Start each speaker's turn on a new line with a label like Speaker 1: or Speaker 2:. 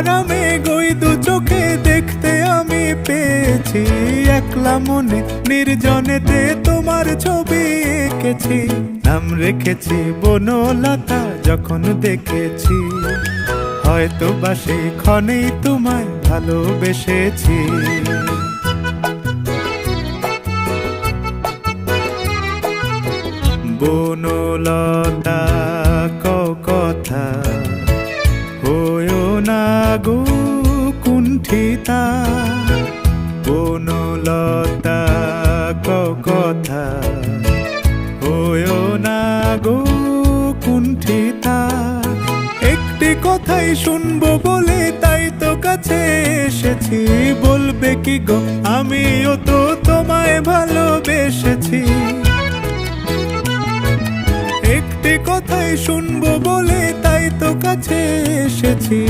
Speaker 1: আরামে গই দু চোখে দেখতে আমি পেয়েছি। একলা মনে নির্জনেতে তোমার ছবি এঁকেছি, নাম রেখেছি বনলতা যখন দেখেছি। হয়তো বা সেই ক্ষণেই তোমায় ভালোবেসেছি। বনলতা কও কথা, হয়ো না গো কুণ্ঠিতা। বনলতা কও কথা, হয়ো না গো কুণ্ঠিতা। একটি কথাই শুনবো বলে তাই তো কাছে এসেছি। বলবে কি গো আমিও তো তোমায় ভালোবেসেছি। একটি কথাই শুনবো বলে তাই তো কাছে এসেছি।